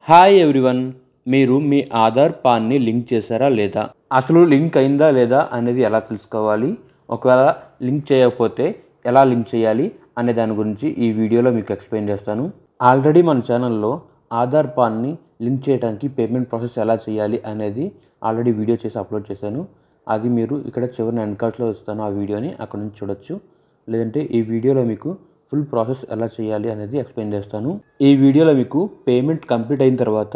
Hi everyone, మీరు మీ Aadhaar పాన్ని link చేశారా లేదా, అసలు లింక్ అయిందా లేదా అనేది ఎలా తెలుసుకోవాలి, ఒకవేళ లింక్ చేయకపోతే ఎలా లింక్ చేయాలి అనే దాని గురించి ఈ వీడియోలో మీకు ఎక్స్ప్లెయిన్ చేస్తాను. ఆల్రెడీ మన ఛానల్లో ఆధార్ పాన్ని లింక్ చేయడానికి పేమెంట్ ప్రాసెస్ ఎలా చేయాలి అనేది ఆల్రెడీ వీడియో చేసి అప్లోడ్ చేశాను. అది మీరు ఇక్కడ చివరిన ఎండ్ కార్డ్స్లో ఇస్తాను, ఆ వీడియోని అక్కడ నుంచి చూడొచ్చు. లేదంటే ఈ వీడియోలో మీకు ఫుల్ ప్రాసెస్ ఎలా చేయాలి అనేది ఎక్స్ప్లెయిన్ చేస్తాను. ఈ వీడియోలో మీకు పేమెంట్ కంప్లీట్ అయిన తర్వాత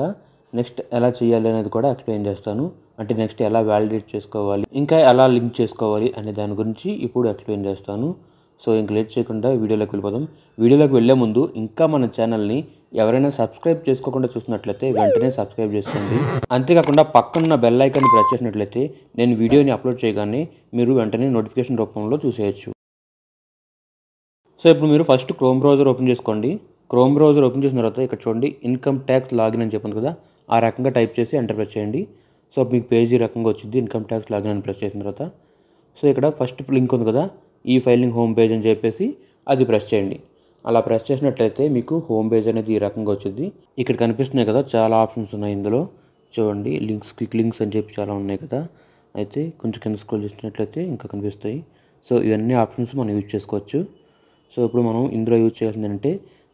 నెక్స్ట్ ఎలా చేయాలి అనేది కూడా ఎక్స్ప్లెయిన్ చేస్తాను. అంటే నెక్స్ట్ ఎలా వ్యాలిడేట్ చేసుకోవాలి, ఇంకా ఎలా లింక్ చేసుకోవాలి అనే దాని గురించి ఇప్పుడు ఎక్స్ప్లెయిన్ చేస్తాను. సో ఇంక లేట్ చేయకుండా వీడియోలోకి వెళ్ళిపోదాం. వీడియోలోకి వెళ్ళే ముందు ఇంకా మన ఛానల్ని ఎవరైనా సబ్స్క్రైబ్ చేసుకోకుండా చూసినట్లయితే వెంటనే సబ్స్క్రైబ్ చేసుకోండి. అంతేకాకుండా పక్కన బెల్ ఐకాన్ ప్రెస్ చేసినట్లయితే నేను వీడియోని అప్లోడ్ చేయగానే మీరు వెంటనే నోటిఫికేషన్ రూపంలో చూసేయచ్చు. సో ఇప్పుడు మీరు ఫస్ట్ క్రోమ్ బ్రౌజర్ ఓపెన్ చేసుకోండి. క్రోమ్ బ్రౌజర్ ఓపెన్ చేసిన తర్వాత ఇక్కడ చూడండి, ఇన్కమ్ ట్యాక్స్ లాగిన్ అని చెప్పింది కదా, ఆ రకంగా టైప్ చేసి ఎంటర్ ప్రెస్ చేయండి. సో మీకు పేజీ రకంగా వచ్చింది ఇన్కమ్ ట్యాక్స్ లాగిన్ అని ప్రెస్ చేసిన తర్వాత. సో ఇక్కడ ఫస్ట్ లింక్ ఉంది కదా, ఈ ఫైలింగ్ హోమ్ పేజ్ అని చెప్పేసి అది ప్రెస్ చేయండి. అలా ప్రెస్ చేసినట్లయితే మీకు హోమ్ పేజ్ అనేది ఈ రకంగా వచ్చింది. ఇక్కడ కనిపిస్తున్నాయి కదా, చాలా ఆప్షన్స్ ఉన్నాయి ఇందులో. చూడండి, లింక్స్, క్విక్ లింక్స్ అని చెప్పి చాలా ఉన్నాయి కదా. అయితే కొంచెం కింద స్క్రోల్ చేసినట్లయితే ఇంకా కనిపిస్తాయి. సో ఇవన్నీ ఆప్షన్స్ మనం యూజ్ చేసుకోవచ్చు. సో ఇప్పుడు మనం ఇందులో యూజ్ చేయాల్సింది ఏంటంటే,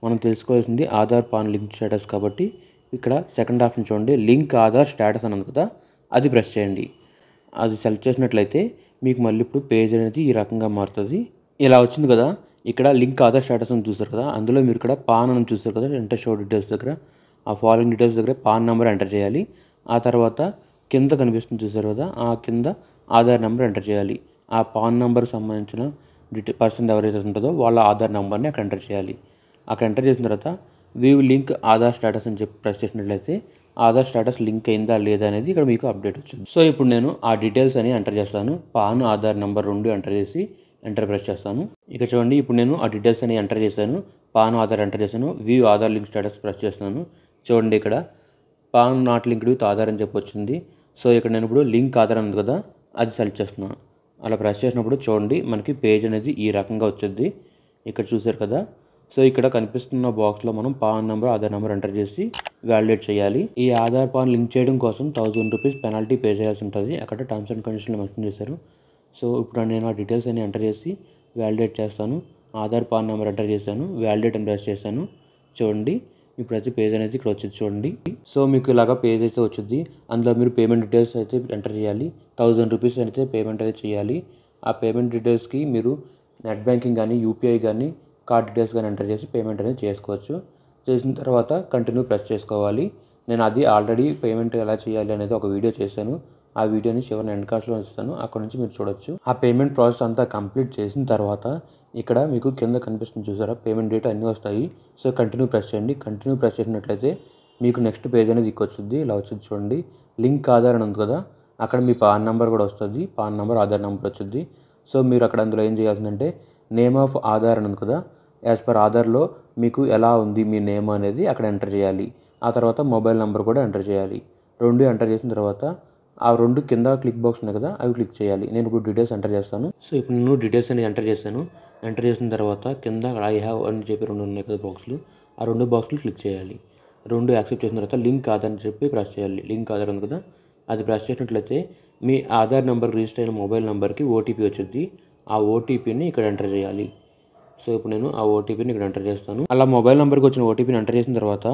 మనం తెలుసుకోవాల్సింది ఆధార్ పాన్ లింక్ స్టేటస్. కాబట్టి ఇక్కడ సెకండ్ ఆప్షన్ చూడండి, లింక్ ఆధార్ స్టేటస్ అని ఉంది కదా, అది ప్రెస్ చేయండి. అది సెలెక్ట్ చేసినట్లయితే మీకు మళ్ళీ ఇప్పుడు పేజ్ అనేది ఈ రకంగా మారుతుంది. ఇలా వచ్చింది కదా, ఇక్కడ లింక్ ఆధార్ స్టేటస్ అని చూస్తారు కదా, అందులో మీరు ఇక్కడ పాన్ అని చూస్తారు కదా, ఎంటర్ షో డీటెయిల్స్ దగ్గర ఆ ఫాలోయింగ్ డీటెయిల్స్ దగ్గర పాన్ నెంబర్ ఎంటర్ చేయాలి. ఆ తర్వాత కింద కనిపిస్తుంది చూసారు కదా, ఆ కింద ఆధార్ నెంబర్ ఎంటర్ చేయాలి. ఆ పాన్ నెంబర్కి సంబంధించిన పర్సన్ ఎవరైతే ఉంటుందో వాళ్ళ ఆధార్ నెంబర్ని అక్కడ ఎంటర్ చేయాలి. అక్కడ ఎంటర్ చేసిన తర్వాత వ్యూ లింక్ ఆధార్ స్టేటస్ అని చెప్పి ప్రెస్ చేసినట్లయితే ఆధార్ స్టేటస్ లింక్ అయిందా లేదా అనేది ఇక్కడ మీకు అప్డేట్ వచ్చింది. సో ఇప్పుడు నేను ఆ డీటెయిల్స్ అని ఎంటర్ చేస్తాను. పాన్ ఆధార్ నెంబర్ 2 ఎంటర్ చేసి ఎంటర్ ప్రెస్ చేస్తాను. ఇక చూడండి, ఇప్పుడు నేను ఆ డీటెయిల్స్ అని ఎంటర్ చేశాను. పాన్ ఆధార్ ఎంటర్ చేశాను. View Aadhaar link status press చేస్తున్నాను. చూడండి, ఇక్కడ pan not linked with Aadhaar అని చెప్పి వచ్చింది. సో ఇక్కడ నేను ఇప్పుడు లింక్ ఆధార్ ఉంది కదా, అది సెలెక్ట్ చేస్తున్నాను. అలా ప్రెస్ చేసినప్పుడు చూడండి, మనకి పేజ్ అనేది ఈ రకంగా వచ్చింది. ఇక్కడ చూసారు కదా. సో ఇక్కడ కనిపిస్తున్న బాక్స్లో మనం pan number, Aadhaar number enter చేసి వ్యాలిడేట్ చేయాలి. ఈ ఆధార్ పాన్ లింక్ చేయడం కోసం 1000 రూపీస్ పెనాల్టీ పే చేయాల్సి ఉంటుంది. అక్కడ టర్మ్స్ అండ్ కండిషన్లు మెన్షన్ చేశారు. సో ఇప్పుడు నేను ఆ డీటెయిల్స్ అన్ని ఎంటర్ చేసి వ్యాలిడేట్ చేస్తాను. ఆధార్ పాన్ నెంబర్ ఎంటర్ చేశాను, వ్యాలిడేట్ అని ప్రెస్ చేశాను. చూడండి, ఇప్పుడైతే పేజ్ అనేది ఇక్కడ వచ్చింది చూడండి. సో మీకు ఇలాగా పేజ్ అయితే వచ్చింది. అందులో మీరు పేమెంట్ డీటెయిల్స్ అయితే ఎంటర్ చేయాలి. 1000 రూపీస్ అయితే పేమెంట్ అయితే చేయాలి. ఆ పేమెంట్ డీటెయిల్స్కి మీరు నెట్ బ్యాంకింగ్ కానీ, యూపీఐ కానీ, కార్డ్ డీటెయిల్స్ కానీ ఎంటర్ చేసి పేమెంట్ అనేది చేసుకోవచ్చు. చేసిన తర్వాత కంటిన్యూ ప్రెస్ చేసుకోవాలి. నేను అది ఆల్రెడీ పేమెంట్ ఎలా చేయాలి అనేది ఒక వీడియో చేశాను. ఆ వీడియోని చివరిన ఎండ్ కార్డ్స్లో ఇస్తాను, అక్కడ నుంచి మీరు చూడొచ్చు. ఆ పేమెంట్ ప్రాసెస్ అంతా కంప్లీట్ చేసిన తర్వాత ఇక్కడ మీకు కింద కనిపిస్తుంది చూసారా, పేమెంట్ డేట్ అన్నీ వస్తాయి. సో కంటిన్యూ ప్రెస్ చేయండి. కంటిన్యూ ప్రెస్ చేసినట్లయితే మీకు నెక్స్ట్ పేజ్ అనేది వచ్చింది. ఇలా వచ్చింది చూడండి, లింక్ ఆధార్ అని ఉంది కదా, అక్కడ మీ పాన్ నెంబర్ కూడా వస్తుంది. పాన్ నెంబర్, ఆధార్ నెంబర్ వచ్చింది. సో మీరు అక్కడ అందులో ఏం చేయాల్సిందంటే, నేమ్ ఆఫ్ ఆధార్ అని ఉంది కదా, యాజ్ పర్ ఆధార్లో మీకు ఎలా ఉంది మీ నేమ్ అనేది అక్కడ ఎంటర్ చేయాలి. ఆ తర్వాత మొబైల్ నెంబర్ కూడా ఎంటర్ చేయాలి. 2 ఎంటర్ చేసిన తర్వాత ఆ 2 కింద క్లిక్ బాక్స్ ఉంది కదా, అవి క్లిక్ చేయాలి. నేను ఇప్పుడు డీటెయిల్స్ ఎంటర్ చేస్తాను. సో ఇప్పుడు నేను డీటెయిల్స్ అనేది ఎంటర్ చేశాను. ఎంటర్ చేసిన తర్వాత కింద ఐ హ్యావ్ అని చెప్పి 2 ఉన్నాయి కదా బాక్సులు, ఆ 2 బాక్సులు క్లిక్ చేయాలి. 2 యాక్సెప్ట్ చేసిన తర్వాత లింక్ ఆధార్ అని చెప్పి ప్రెస్ చేయాలి. లింక్ ఆధార్ ఉంది కదా, అది ప్రెస్ చేసినట్లయితే మీ ఆధార్ నెంబర్ రిజిస్టర్ అయిన మొబైల్ నెంబర్కి ఓటీపీ వచ్చింది. ఆ ఓటీపీని ఇక్కడ ఎంటర్ చేయాలి. సో ఇప్పుడు నేను ఆ ఓటీపీని ఇక్కడ ఎంటర్ చేస్తాను. అలా మొబైల్ నెంబర్కి వచ్చిన ఓటీపీని ఎంటర్ చేసిన తర్వాత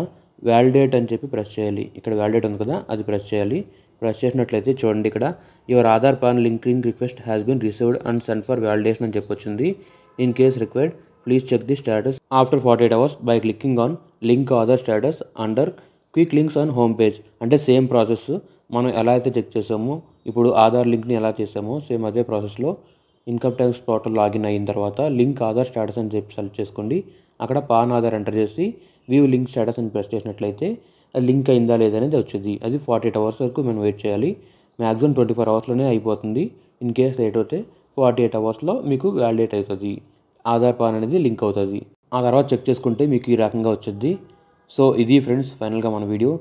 వ్యాలిడేట్ అని చెప్పి ప్రెస్ చేయాలి. ఇక్కడ వ్యాలిడేట్ ఉంది కదా, అది ప్రెస్ చేయాలి. ప్రెస్ చేసినట్లయితే చూడండి, ఇక్కడ your Aadhaar PAN linking request has been received and send for validation అని చెప్పి వచ్చింది. In case required please check the status after 48 hours by clicking on link Aadhaar status under quick links on home page. అంటే same process, మనం ఎలా అయితే check చేసామో ఇప్పుడు ఆధార్ లింక్ని ఎలా చేసామో సేమ్ అదే ప్రాసెస్లో ఇన్కమ్ ట్యాక్స్ పోర్టల్ లాగిన్ అయిన తర్వాత లింక్ ఆధార్ స్టేటస్ అని చెప్పి సెలెక్ట్ చేసుకోండి. అక్కడ పాన్ ఆధార్ ఎంటర్ చేసి వ్యూ లింక్ స్టేటస్ అని ప్రెస్ చేసినట్లయితే అది లింక్ అయిందా లేదా అనేది వచ్చింది. అది 48 hours వరకు మనం వెయిట్ చేయాలి. మ్యాక్సిమం 24 hours అయిపోతుంది. ఇన్ కేస్ లేట్ అయితే 48 hours మీకు వ్యాలిడేట్ అవుతుంది, ఆధార్ పాన్ అనేది లింక్ అవుతుంది. ఆ తర్వాత చెక్ చేసుకుంటే మీకు ఈ రకంగా వచ్చింది. సో ఇది ఫ్రెండ్స్ ఫైనల్గా మన వీడియో.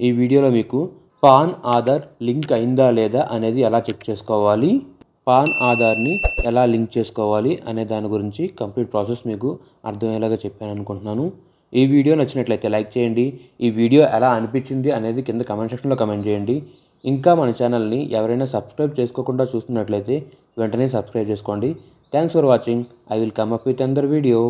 ఈ వీడియోలో మీకు పాన్ ఆధార్ లింక్ అయిందా లేదా అనేది ఎలా చెక్ చేసుకోవాలి, పాన్ ఆధార్ని ఎలా లింక్ చేసుకోవాలి అనే దాని గురించి కంప్లీట్ ప్రాసెస్ మీకు అర్థమయ్యేలాగా చెప్పాను అనుకుంటున్నాను. ఈ వీడియో నచ్చినట్లయితే లైక్ చేయండి. ఈ వీడియో ఎలా అనిపించింది అనేది కింద కామెంట్ సెక్షన్లో కామెంట్ చేయండి. ఇంకా మన ఛానల్ని ఎవరైనా సబ్స్క్రైబ్ చేసుకోకుండా చూస్తున్నట్లయితే వెంటనే సబ్స్క్రైబ్ చేసుకోండి. Thanks for watching. I will come up with another video.